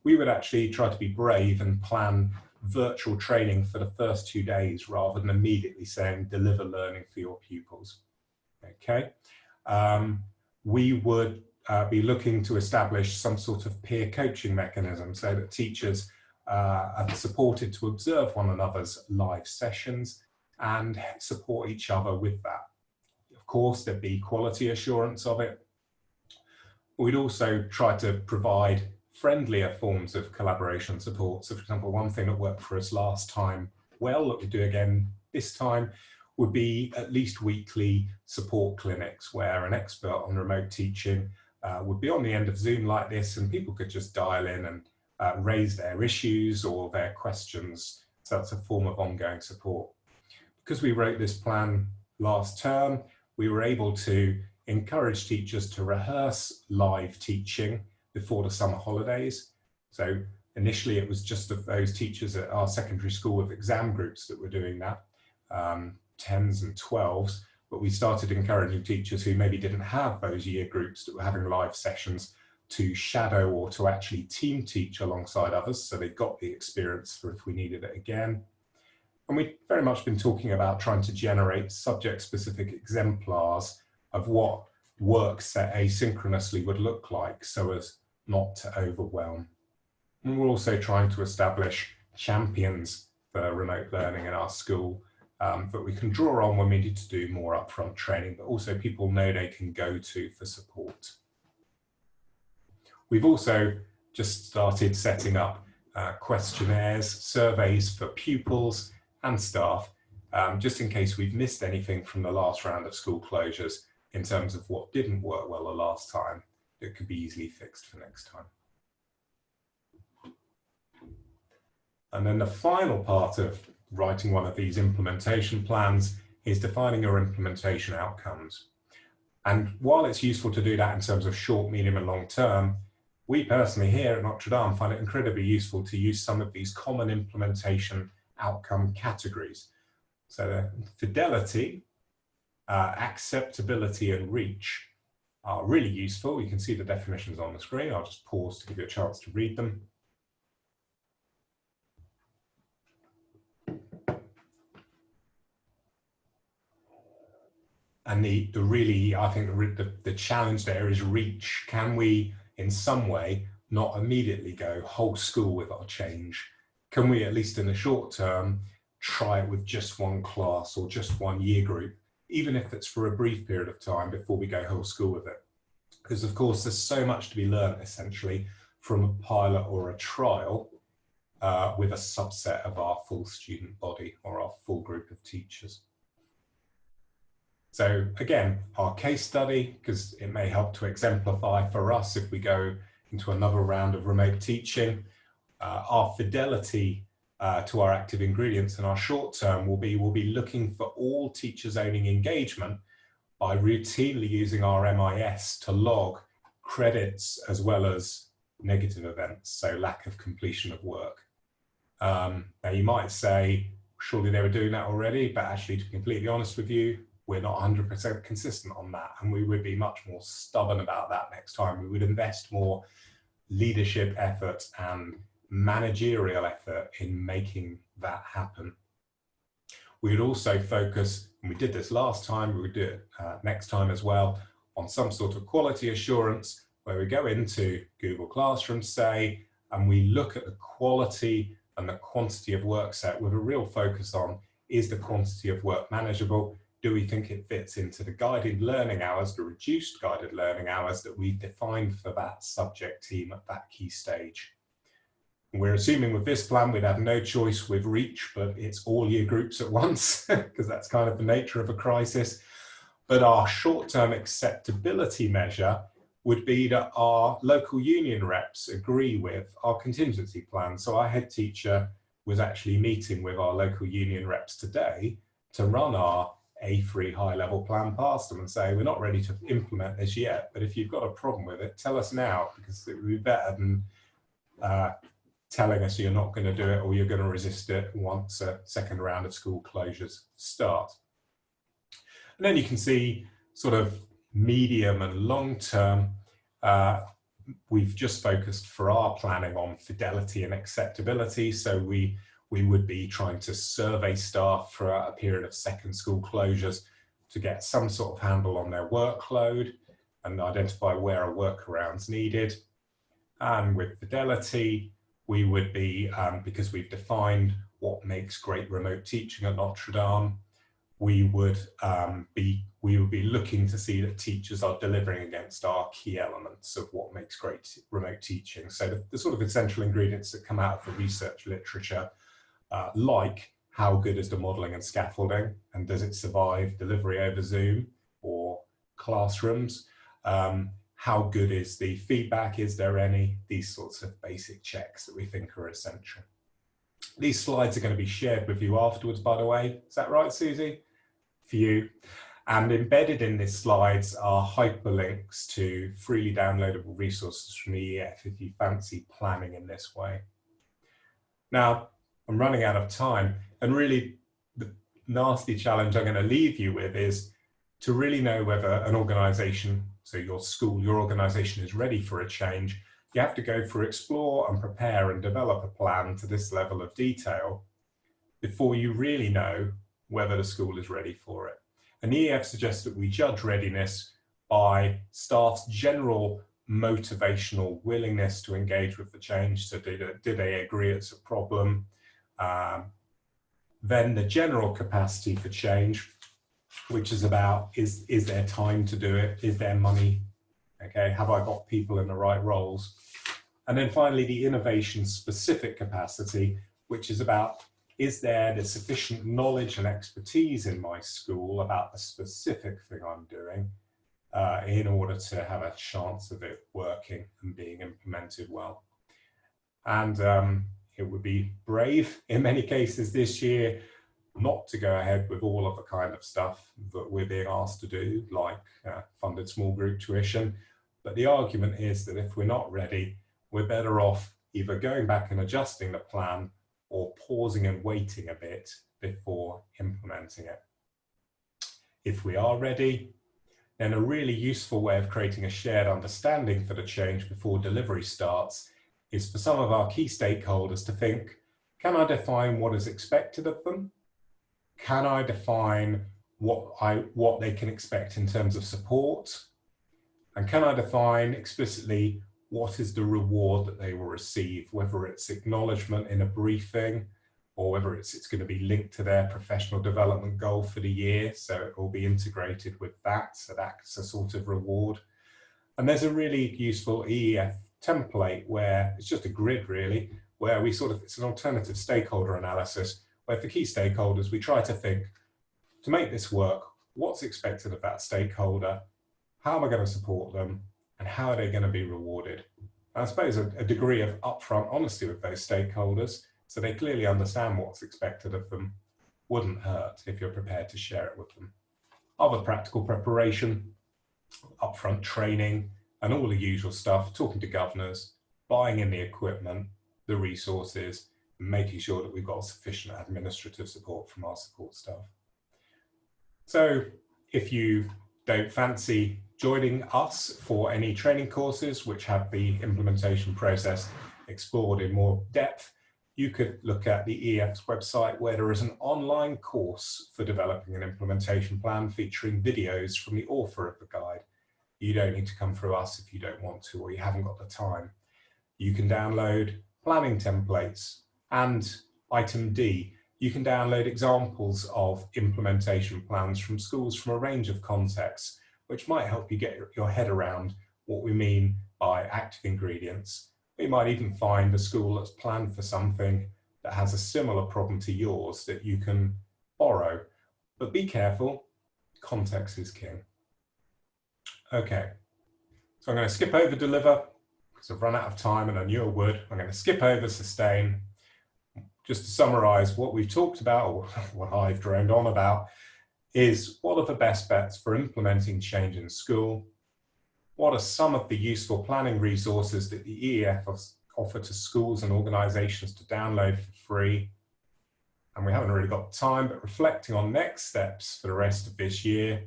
Speaker 1: we would actually try to be brave and plan virtual training for the first 2 days rather than immediately saying deliver learning for your pupils. Okay, we would be looking to establish some sort of peer coaching mechanism so that teachers are supported to observe one another's live sessions and support each other with that. Of course, there'd be quality assurance of it. We'd also try to provide friendlier forms of collaboration support. So for example, one thing that worked for us last time well that we do again this time would be at least weekly support clinics where an expert on remote teaching would be on the end of Zoom like this, and people could just dial in and raise their issues or their questions. So that's a form of ongoing support. Because we wrote this plan last term, we were able to encourage teachers to rehearse live teaching before the summer holidays. So initially it was just of those teachers at our secondary school with exam groups that were doing that, 10s and 12s, but we started encouraging teachers who maybe didn't have those year groups that were having live sessions to shadow or to actually team teach alongside others, so they got the experience for if we needed it again. And we've very much been talking about trying to generate subject-specific exemplars of what work set asynchronously would look like so as not to overwhelm. And we're also trying to establish champions for remote learning in our school that we can draw on when we need to do more upfront training, but also people know they can go to for support. We've also just started setting up questionnaires, surveys for pupils and staff, just in case we've missed anything from the last round of school closures in terms of what didn't work well the last time that could be easily fixed for next time. And then the final part of writing one of these implementation plans is defining your implementation outcomes. And while it's useful to do that in terms of short, medium and long term, we personally here at Notre Dame find it incredibly useful to use some of these common implementation outcome categories. So fidelity, acceptability and reach are really useful. You can see the definitions on the screen. I'll just pause to give you a chance to read them. And I think the challenge there is reach. Can we in some way not immediately go whole school with our change? Can we, at least in the short term, try it with just one class or just one year group, even if it's for a brief period of time before we go whole school with it? Because of course there's so much to be learned essentially from a pilot or a trial with a subset of our full student body or our full group of teachers. So again, our case study, because it may help to exemplify for us if we go into another round of remote teaching, our fidelity to our active ingredients, and our short term will be, we'll be looking for all teachers owning engagement by routinely using our MIS to log credits as well as negative events, so lack of completion of work. Now you might say, surely they were doing that already, but actually, to be completely honest with you, we're not 100% consistent on that, and we would be much more stubborn about that next time. We would invest more leadership effort and managerial effort in making that happen. We would also focus, and we did this last time, we would do it next time as well, on some sort of quality assurance where we go into Google Classroom, say, and we look at the quality and the quantity of work set with a real focus on, is the quantity of work manageable? Do we think it fits into the guided learning hours, the reduced guided learning hours that we've defined for that subject team at that key stage? We're assuming with this plan we'd have no choice with reach, but it's all year groups at once, because that's kind of the nature of a crisis. But our short-term acceptability measure would be that our local union reps agree with our contingency plan. So our head teacher was actually meeting with our local union reps today to run our A3 high-level plan past them and say, we're not ready to implement this yet, but if you've got a problem with it, tell us now, because it would be better than telling us you're not going to do it or you're going to resist it once a second round of school closures start. And then you can see sort of medium and long term, we've just focused for our planning on fidelity and acceptability. So we would be trying to survey staff throughout a period of second school closures to get some sort of handle on their workload and identify where a workaround's needed. And with fidelity, we would be, because we've defined what makes great remote teaching at Notre Dame, we would be looking to see that teachers are delivering against our key elements of what makes great remote teaching. So the sort of essential ingredients that come out of the research literature, like how good is the modelling and scaffolding, and does it survive delivery over Zoom or classrooms? How good is the feedback? Is there any? These sorts of basic checks that we think are essential. These slides are going to be shared with you afterwards, by the way. Is that right, Susie? For you. And embedded in these slides are hyperlinks to freely downloadable resources from EEF if you fancy planning in this way. Now, I'm running out of time, and really the nasty challenge I'm going to leave you with is to really know whether an organisation, so your school, your organisation is ready for a change. You have to go through explore and prepare and develop a plan to this level of detail before you really know whether the school is ready for it. And EEF suggests that we judge readiness by staff's general motivational willingness to engage with the change. So do they agree it's a problem? Then the general capacity for change, which is about, is there time to do it? Is there money? Okay, have I got people in the right roles? And then finally, the innovation specific capacity, which is about, is there the sufficient knowledge and expertise in my school about the specific thing I'm doing in order to have a chance of it working and being implemented well? And it would be brave in many cases this year not to go ahead with all of the kind of stuff that we're being asked to do, like funded small group tuition. But the argument is that if we're not ready, we're better off either going back and adjusting the plan or pausing and waiting a bit before implementing it. If we are ready, then a really useful way of creating a shared understanding for the change before delivery starts is for some of our key stakeholders to think, can I define what is expected of them? Can I define what they can expect in terms of support? And can I define explicitly what is the reward that they will receive, whether it's acknowledgement in a briefing or whether it's going to be linked to their professional development goal for the year, so it will be integrated with that, so that's a sort of reward. And there's a really useful EEF template where it's just a grid really, where we sort of, it's an alternative stakeholder analysis, where for key stakeholders we try to think, to make this work, what's expected of that stakeholder, how am I going to support them, and how are they going to be rewarded? And I suppose a degree of upfront honesty with those stakeholders, so they clearly understand what's expected of them. Wouldn't hurt if you're prepared to share it with them. Other practical preparation, upfront training, and all the usual stuff, talking to governors, buying in the equipment, the resources, and making sure that we've got sufficient administrative support from our support staff. So if you don't fancy joining us for any training courses which have the implementation process explored in more depth, you could look at the EEF's website, where there is an online course for developing an implementation plan featuring videos from the author of the guide. You don't need to come through us if you don't want to, or you haven't got the time. You can download planning templates, and item D, you can download examples of implementation plans from schools from a range of contexts, which might help you get your head around what we mean by active ingredients. You might even find a school that's planned for something that has a similar problem to yours that you can borrow. But be careful, context is king. Okay, so I'm going to skip over deliver because I've run out of time and I knew I would. I'm going to skip over sustain. Just to summarize what we've talked about, or what I've droned on about, is what are the best bets for implementing change in school? What are some of the useful planning resources that the EEF offer to schools and organizations to download for free? And we haven't really got time, but reflecting on next steps for the rest of this year,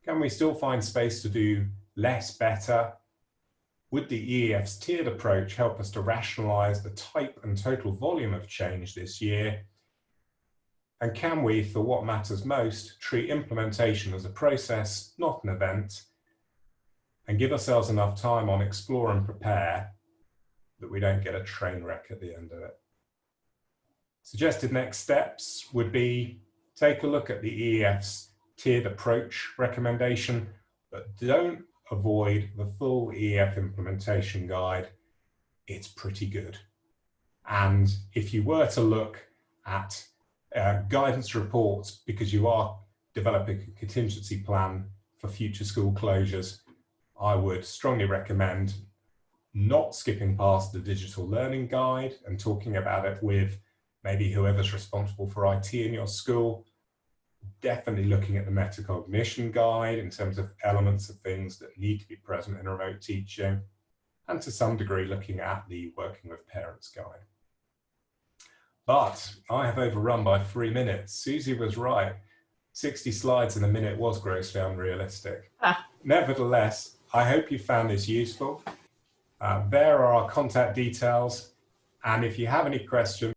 Speaker 1: can we still find space to do less better? Would the EEF's tiered approach help us to rationalize the type and total volume of change this year? And can we, for what matters most, treat implementation as a process, not an event, and give ourselves enough time on explore and prepare that we don't get a train wreck at the end of it? Suggested next steps would be take a look at the EEF's tiered approach recommendation, but don't avoid the full EEF implementation guide. It's pretty good. And if you were to look at guidance reports, because you are developing a contingency plan for future school closures, I would strongly recommend not skipping past the digital learning guide and talking about it with maybe whoever's responsible for IT in your school. Definitely looking at the metacognition guide in terms of elements of things that need to be present in remote teaching, and to some degree looking at the working with parents guide. But I have overrun by 3 minutes. Susie was right. 60 slides in a minute was grossly unrealistic. Nevertheless, I hope you found this useful. There are our contact details, and if you have any questions,